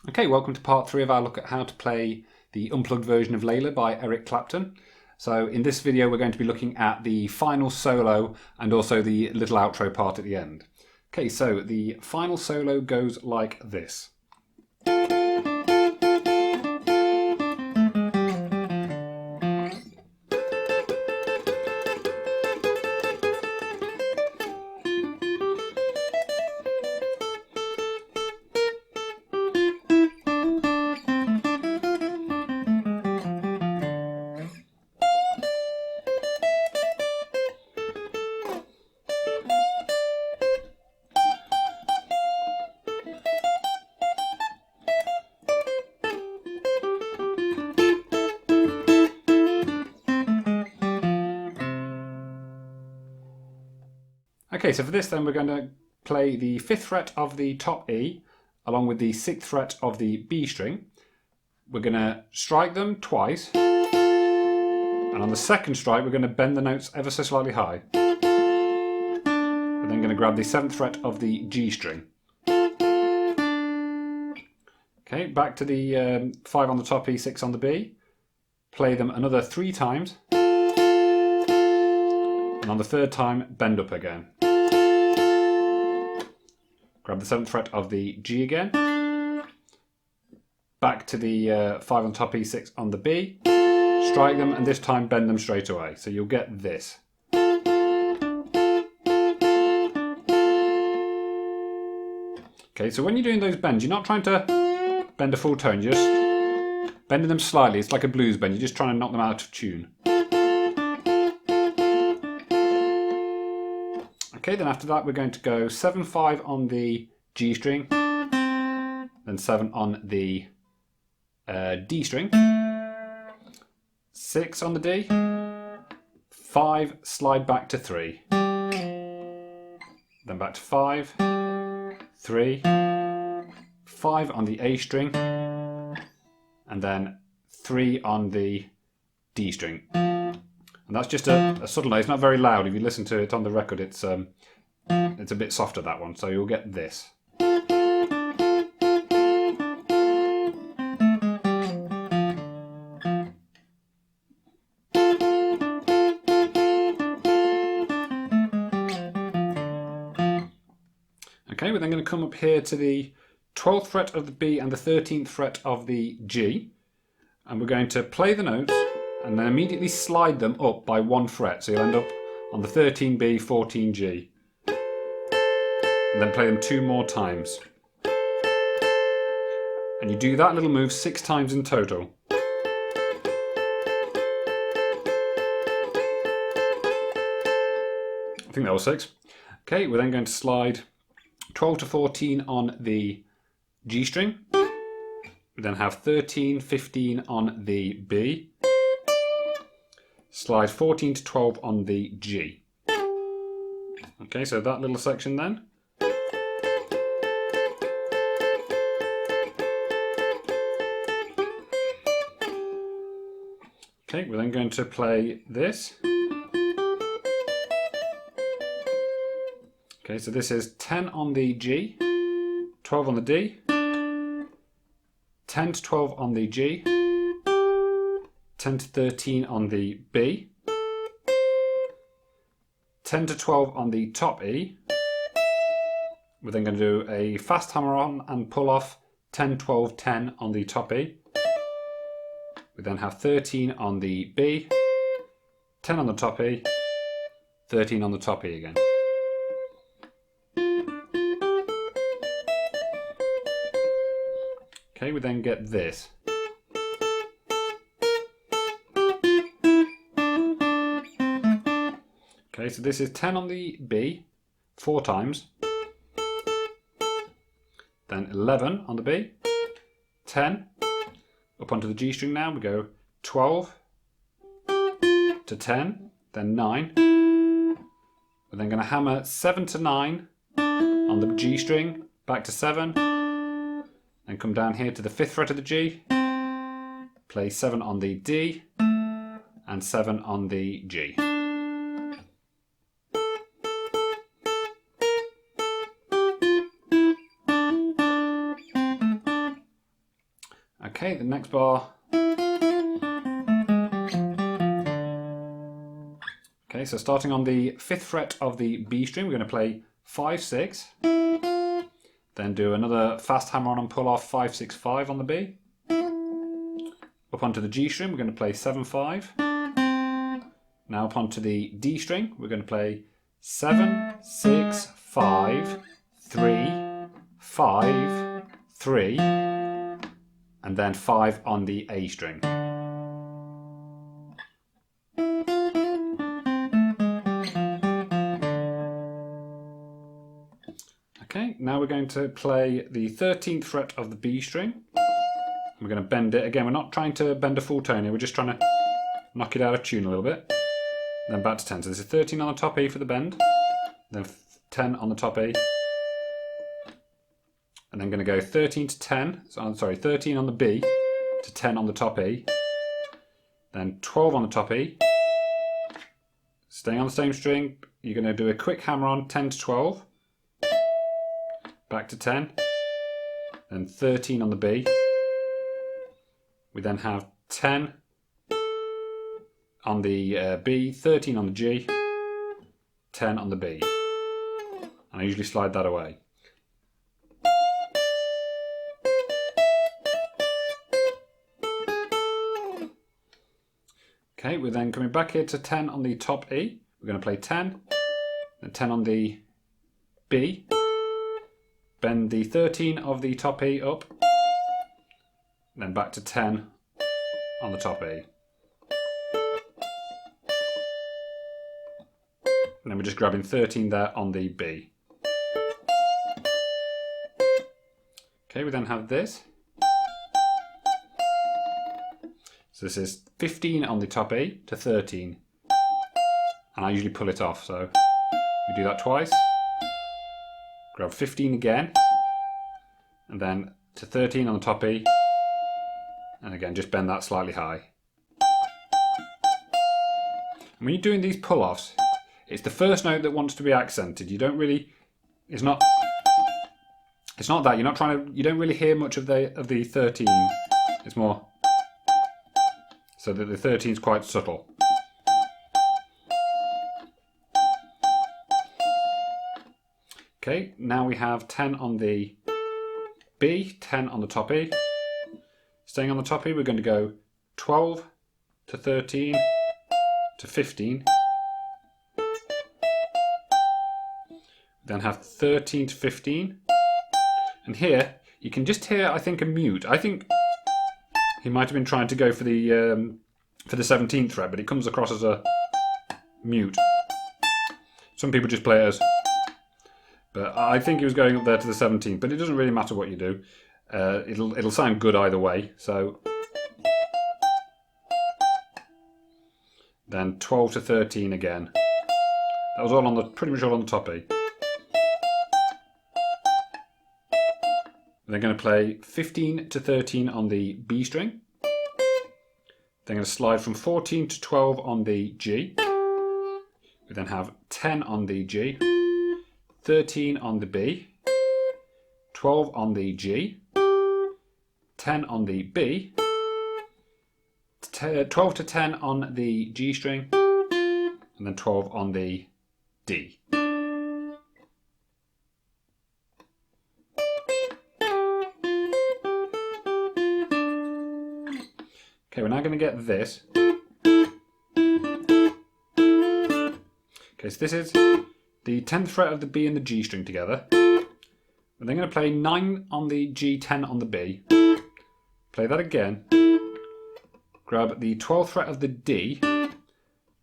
Okay, welcome to part 3 of our look at how to play the unplugged version of Layla by Eric Clapton. So in this video we're going to be looking at the final solo and also the little outro part at the end. Okay, so the final solo goes like this. Okay, so for this then we're going to play the 5th fret of the top E along with the 6th fret of the B string. We're going to strike them twice, and on the second strike we're going to bend the notes ever so slightly high. We're then going to grab the 7th fret of the G string. Okay, back to the 5 on the top E, 6 on the B. Play them another 3 times, and on the 3rd time bend up again. Grab the 7th fret of the G again, back to the 5 on top E, 6 on the B, strike them and this time bend them straight away. So you'll get this. Okay, so when you're doing those bends, you're not trying to bend a full tone, you're just bending them slightly. It's like a blues bend, you're just trying to knock them out of tune. Okay, then after that we're going to go 7-5 on the G string, then 7 on the D string, 6 on the D, 5, slide back to 3, then back to 5, 3, 5 on the A string, and then 3 on the D string. And that's just a subtle note. It's not very loud. If you listen to it on the record, it's a bit softer, that one. So you'll get this. Okay, we're then going to come up here to the 12th fret of the B and the 13th fret of the G. And we're going to play the notes and then immediately slide them up by 1 fret. So you'll end up on the 13B, 14G. And then play them 2 more times. And you do that little move 6 times in total. I think that was 6. Okay, we're then going to slide 12 to 14 on the G string. We then have 13, 15 on the B. Slide 14 to 12 on the G. Okay, so that little section then. Okay, we're then going to play this. Okay, so this is 10 on the G, 12 on the D, 10 to 12 on the G, 10 to 13 on the B, 10 to 12 on the top E. We're then going to do a fast hammer on and pull off 10, 12, 10 on the top E. We then have 13 on the B, 10 on the top E, 13 on the top E again. Okay, we then get this. Okay, so this is 10 on the B, 4 times, then 11 on the B, 10, up onto the G string now, we go 12 to 10, then 9, we're then going to hammer 7 to 9 on the G string, back to 7, and come down here to the 5th fret of the G, play 7 on the D, and 7 on the G. Okay, the next bar. Okay, so starting on the 5th fret of the B string, we're going to play 5, 6. Then do another fast hammer on and pull off 5, 6, 5 on the B. Up onto the G string, we're going to play 7, 5. Now up onto the D string, we're going to play 7, 6, 5, 3, 5, 3, and then 5 on the A string. Okay, now we're going to play the 13th fret of the B string. We're going to bend it. Again, we're not trying to bend a full tone here, we're just trying to knock it out of tune a little bit. Then back to 10. So this is 13 on the top E for the bend, then 10 on the top E. And then going to go 13 to 10, so I'm sorry, 13 on the B to 10 on the top E. Then 12 on the top E. Staying on the same string, you're going to do a quick hammer on 10 to 12. Back to 10. Then 13 on the B. We then have 10 on the B, 13 on the G, 10 on the B. And I usually slide that away. Okay, we're then coming back here to 10 on the top E. We're going to play 10, then 10 on the B, bend the 13 of the top E up, then back to 10 on the top E. And then we're just grabbing 13 there on the B. Okay, we then have this. So this is 15 on the top E to 13. And I usually pull it off, so we do that twice. Grab 15 again. And then to 13 on the top E. And again, just bend that slightly high. And when you're doing these pull-offs, it's the first note that wants to be accented. You don't really, it's not that, you're not trying to, you don't really hear much of the 13. It's more, so that the 13 is quite subtle. Okay, now we have 10 on the B, 10 on the top E. Staying on the top E, we're going to go 12 to 13 to 15. Then have 13 to 15. And here, you can just hear, I think, a mute. I think he might have been trying to go for the 17th fret, but it comes across as a mute. Some people just play it as, but I think he was going up there to the 17th, but it doesn't really matter what you do. It'll sound good either way. So then 12 to 13 again. That was all on the, pretty much all on the top E. They're going to play 15 to 13 on the B string. They're going to slide from 14 to 12 on the G. We then have 10 on the G, 13 on the B, 12 on the G, 10 on the B, 12 to 10 on the G string, and then 12 on the D. Okay, we're now going to get this. Okay, so this is the 10th fret of the B and the G string together. We're then going to play 9 on the G, 10 on the B. Play that again. Grab the 12th fret of the D,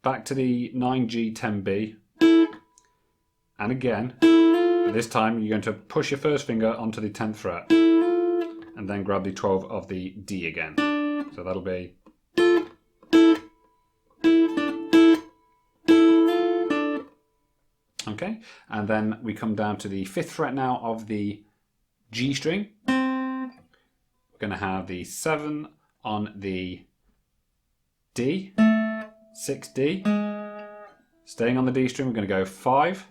back to the 9G, 10B. And again, this time you're going to push your first finger onto the 10th fret. And then grab the 12 of the D again. So that'll be. Okay, and then we come down to the 5th fret now of the G string. We're going to have the 7 on the D, 6D. Staying on the D string, we're going to go 5,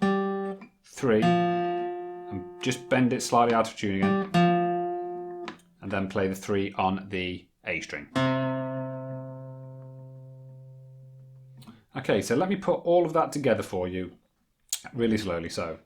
3, and just bend it slightly out of tune again. And then play the 3 on the A string. Okay, so let me put all of that together for you really slowly. So.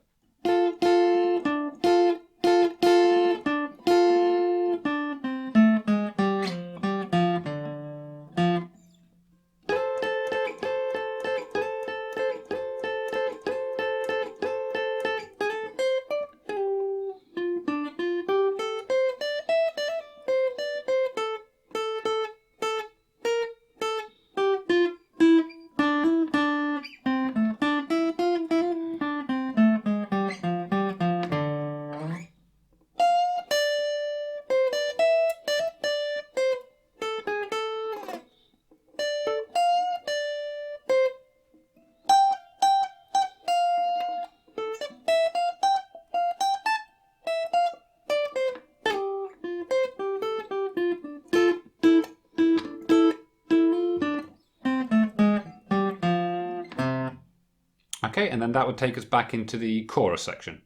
Okay, and then that would take us back into the chorus section.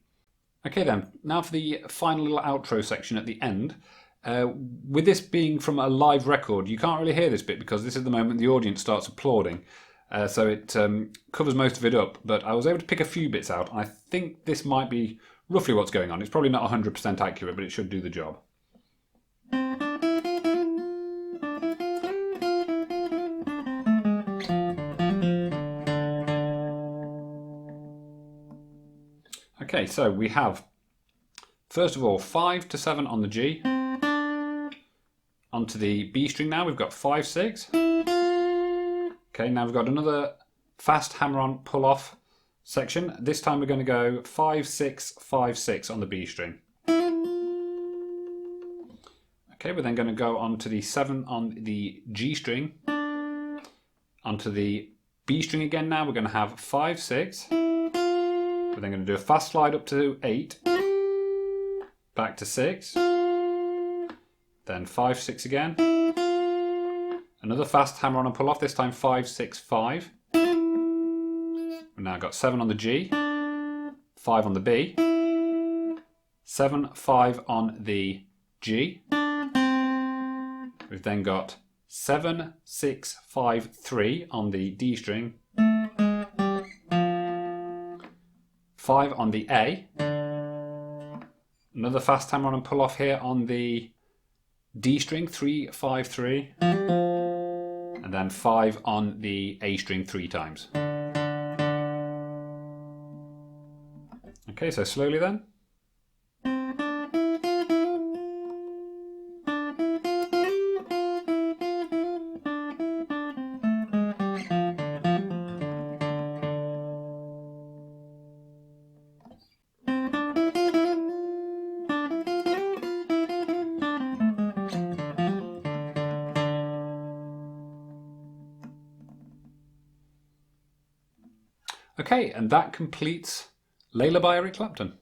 Okay then, now for the final little outro section at the end. With this being from a live record, you can't really hear this bit because this is the moment the audience starts applauding. So it covers most of it up, but I was able to pick a few bits out. And I think this might be roughly what's going on. It's probably not 100% accurate, but it should do the job. Okay, so we have, first of all, 5 to 7 on the G. Onto the B string now, we've got 5, 6. Okay, now we've got another fast hammer-on pull-off section. This time we're going to go 5, 6, 5, 6 on the B string. Okay, we're then going to go on to the 7 on the G string. Onto the B string again now, we're going to have 5, 6. We're then going to do a fast slide up to 8, back to 6, then 5, 6 again, another fast hammer on and pull off, this time 5, 6, 5. We've now got 7 on the G, 5 on the B, 7, 5 on the G. We've then got 7, 6, 5, 3 on the D string, 5 on the A, another fast hammer on and pull off here on the D string, 3, 5, 3, and then 5 on the A string 3 times. Okay, so slowly then. Okay, and that completes Layla by Eric Clapton.